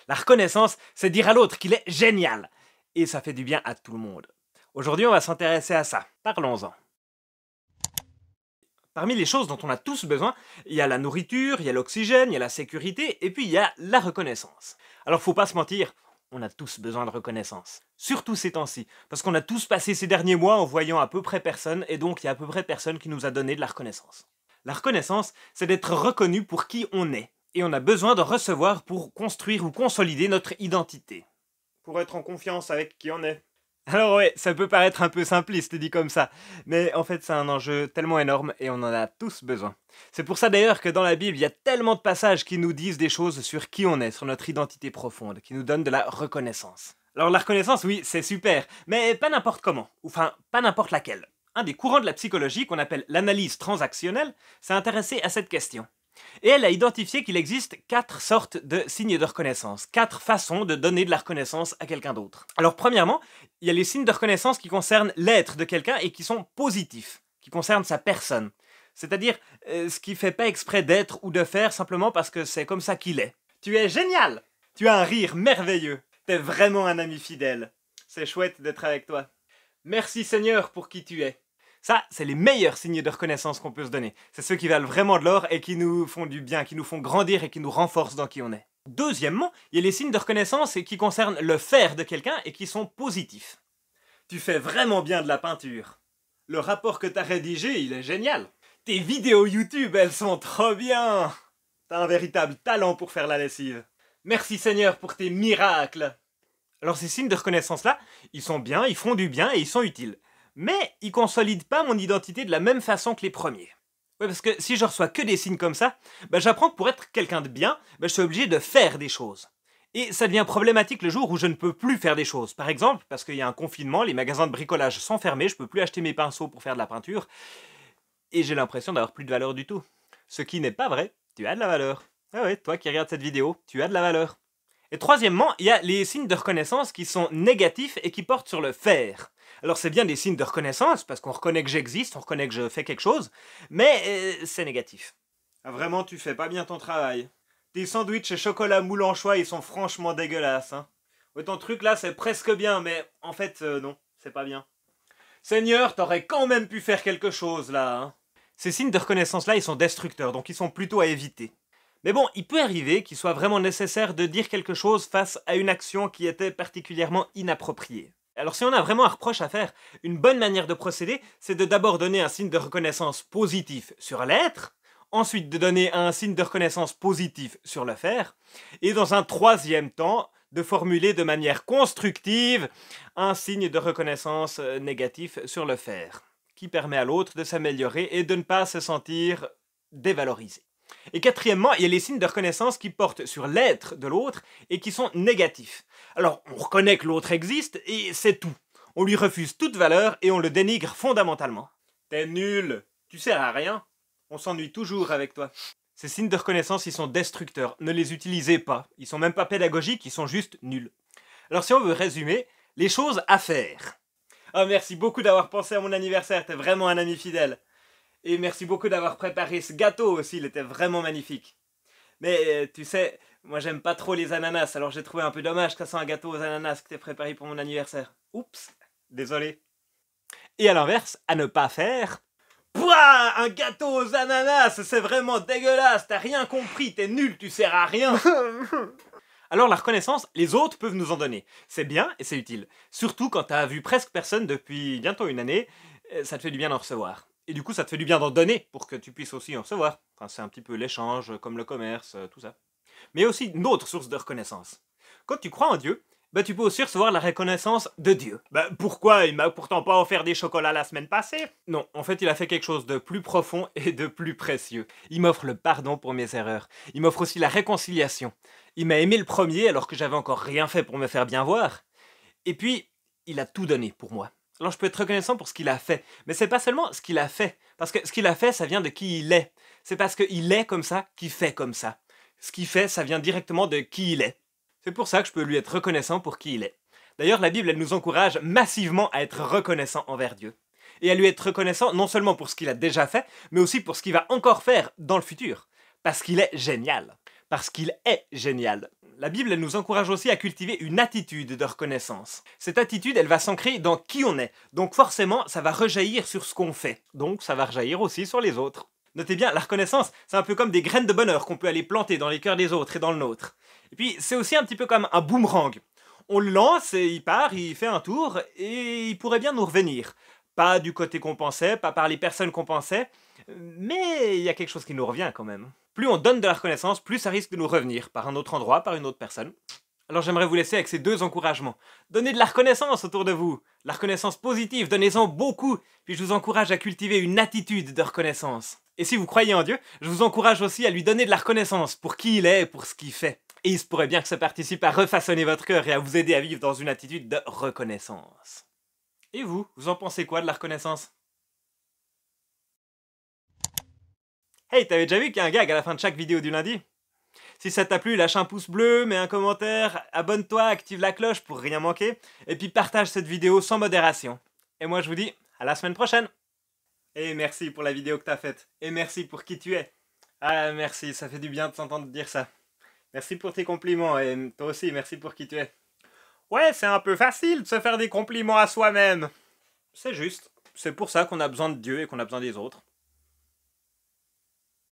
La reconnaissance, c'est dire à l'autre qu'il est génial. Et ça fait du bien à tout le monde. Aujourd'hui, on va s'intéresser à ça. Parlons-en. Parmi les choses dont on a tous besoin, il y a la nourriture, il y a l'oxygène, il y a la sécurité, et puis il y a la reconnaissance. Alors faut pas se mentir, on a tous besoin de reconnaissance. Surtout ces temps-ci, parce qu'on a tous passé ces derniers mois en voyant à peu près personne, et donc il y a à peu près personne qui nous a donné de la reconnaissance. La reconnaissance, c'est d'être reconnu pour qui on est, et on a besoin de recevoir pour construire ou consolider notre identité. Pour être en confiance avec qui on est. Alors ouais, ça peut paraître un peu simpliste dit comme ça, mais en fait c'est un enjeu tellement énorme et on en a tous besoin. C'est pour ça d'ailleurs que dans la Bible, il y a tellement de passages qui nous disent des choses sur qui on est, sur notre identité profonde, qui nous donnent de la reconnaissance. Alors la reconnaissance, oui, c'est super, mais pas n'importe comment, enfin pas n'importe laquelle. Un des courants de la psychologie qu'on appelle l'analyse transactionnelle s'est intéressé à cette question. Et elle a identifié qu'il existe 4 sortes de signes de reconnaissance, 4 façons de donner de la reconnaissance à quelqu'un d'autre. Alors premièrement, il y a les signes de reconnaissance qui concernent l'être de quelqu'un et qui sont positifs, qui concernent sa personne. C'est-à-dire ce qui fait pas exprès d'être ou de faire simplement parce que c'est comme ça qu'il est. Tu es génial! Tu as un rire merveilleux. T'es vraiment un ami fidèle. C'est chouette d'être avec toi. Merci Seigneur pour qui tu es. Ça, c'est les meilleurs signes de reconnaissance qu'on peut se donner. C'est ceux qui valent vraiment de l'or et qui nous font du bien, qui nous font grandir et qui nous renforcent dans qui on est. Deuxièmement, il y a les signes de reconnaissance qui concernent le faire de quelqu'un et qui sont positifs. Tu fais vraiment bien de la peinture. Le rapport que t'as rédigé, il est génial. Tes vidéos YouTube, elles sont trop bien. T'as un véritable talent pour faire la lessive. Merci Seigneur pour tes miracles. Alors ces signes de reconnaissance-là, ils sont bien, ils font du bien et ils sont utiles. Mais ils consolident pas mon identité de la même façon que les premiers. Ouais, parce que si je reçois que des signes comme ça, j'apprends que pour être quelqu'un de bien, je suis obligé de faire des choses. Et ça devient problématique le jour où je ne peux plus faire des choses. Par exemple, parce qu'il y a un confinement, les magasins de bricolage sont fermés, je peux plus acheter mes pinceaux pour faire de la peinture, et j'ai l'impression d'avoir plus de valeur du tout. Ce qui n'est pas vrai, tu as de la valeur. Ah ouais, toi qui regardes cette vidéo, tu as de la valeur. Et troisièmement, il y a les signes de reconnaissance qui sont négatifs et qui portent sur le faire. Alors c'est bien des signes de reconnaissance, parce qu'on reconnaît que j'existe, on reconnaît que je fais quelque chose, mais c'est négatif. Ah, vraiment, tu fais pas bien ton travail. Tes sandwichs chocolat moule anchois, ils sont franchement dégueulasses. Hein. Ouais, ton truc là, c'est presque bien, mais en fait, non, c'est pas bien. Seigneur, t'aurais quand même pu faire quelque chose là. Hein. Ces signes de reconnaissance là, ils sont destructeurs, donc ils sont plutôt à éviter. Mais bon, il peut arriver qu'il soit vraiment nécessaire de dire quelque chose face à une action qui était particulièrement inappropriée. Alors si on a vraiment un reproche à faire, une bonne manière de procéder, c'est de d'abord donner un signe de reconnaissance positif sur l'être, ensuite de donner un signe de reconnaissance positif sur le faire, et dans un troisième temps, de formuler de manière constructive un signe de reconnaissance négatif sur le faire, qui permet à l'autre de s'améliorer et de ne pas se sentir dévalorisé. Et quatrièmement, il y a les signes de reconnaissance qui portent sur l'être de l'autre et qui sont négatifs. Alors, on reconnaît que l'autre existe et c'est tout. On lui refuse toute valeur et on le dénigre fondamentalement. T'es nul, tu sers à rien, on s'ennuie toujours avec toi. Ces signes de reconnaissance, ils sont destructeurs, ne les utilisez pas. Ils sont même pas pédagogiques, ils sont juste nuls. Alors si on veut résumer, les choses à faire. Ah, merci beaucoup d'avoir pensé à mon anniversaire, t'es vraiment un ami fidèle. Et merci beaucoup d'avoir préparé ce gâteau aussi, il était vraiment magnifique. Mais tu sais, moi j'aime pas trop les ananas, alors j'ai trouvé un peu dommage que ça soit un gâteau aux ananas que t'aies préparé pour mon anniversaire. Oups, désolé. Et à l'inverse, à ne pas faire... Pouah, un gâteau aux ananas, c'est vraiment dégueulasse, t'as rien compris, t'es nul, tu sers à rien. Alors la reconnaissance, les autres peuvent nous en donner. C'est bien et c'est utile. Surtout quand t'as vu presque personne depuis bientôt une année, ça te fait du bien d'en recevoir. Et du coup, ça te fait du bien d'en donner pour que tu puisses aussi en recevoir. Enfin, c'est un petit peu l'échange, comme le commerce, tout ça. Mais il y a aussi une autre source de reconnaissance. Quand tu crois en Dieu, tu peux aussi recevoir la reconnaissance de Dieu. Pourquoi? Il m'a pourtant pas offert des chocolats la semaine passée. Non, en fait, il a fait quelque chose de plus profond et de plus précieux. Il m'offre le pardon pour mes erreurs. Il m'offre aussi la réconciliation. Il m'a aimé le premier alors que j'avais encore rien fait pour me faire bien voir. Et puis, il a tout donné pour moi. Alors je peux être reconnaissant pour ce qu'il a fait, mais c'est pas seulement ce qu'il a fait, parce que ce qu'il a fait, ça vient de qui il est. C'est parce qu'il est comme ça qu'il fait comme ça. Ce qu'il fait, ça vient directement de qui il est. C'est pour ça que je peux lui être reconnaissant pour qui il est. D'ailleurs, la Bible, elle nous encourage massivement à être reconnaissant envers Dieu. Et à lui être reconnaissant non seulement pour ce qu'il a déjà fait, mais aussi pour ce qu'il va encore faire dans le futur. Parce qu'il est génial. Parce qu'il est génial. La Bible, elle nous encourage aussi à cultiver une attitude de reconnaissance. Cette attitude, elle va s'ancrer dans qui on est. Donc forcément, ça va rejaillir sur ce qu'on fait. Donc ça va rejaillir aussi sur les autres. Notez bien, la reconnaissance, c'est un peu comme des graines de bonheur qu'on peut aller planter dans les cœurs des autres et dans le nôtre. Et puis, c'est aussi un petit peu comme un boomerang. On le lance et il part, il fait un tour et il pourrait bien nous revenir. Pas du côté qu'on pensait, pas par les personnes qu'on pensait, mais il y a quelque chose qui nous revient quand même. Plus on donne de la reconnaissance, plus ça risque de nous revenir, par un autre endroit, par une autre personne. Alors j'aimerais vous laisser avec ces deux encouragements. Donnez de la reconnaissance autour de vous, la reconnaissance positive, donnez-en beaucoup, puis je vous encourage à cultiver une attitude de reconnaissance. Et si vous croyez en Dieu, je vous encourage aussi à lui donner de la reconnaissance pour qui il est et pour ce qu'il fait. Et il se pourrait bien que ça participe à refaçonner votre cœur et à vous aider à vivre dans une attitude de reconnaissance. Et vous en pensez quoi de la reconnaissance? Hey, t'avais déjà vu qu'il y a un gag à la fin de chaque vidéo du lundi? Si ça t'a plu, lâche un pouce bleu, mets un commentaire, abonne-toi, active la cloche pour rien manquer, et puis partage cette vidéo sans modération. Et moi je vous dis à la semaine prochaine. Et merci pour la vidéo que t'as faite, et merci pour qui tu es. Ah merci, ça fait du bien de s'entendre dire ça. Merci pour tes compliments, et toi aussi merci pour qui tu es. Ouais, c'est un peu facile de se faire des compliments à soi-même. C'est juste, c'est pour ça qu'on a besoin de Dieu et qu'on a besoin des autres.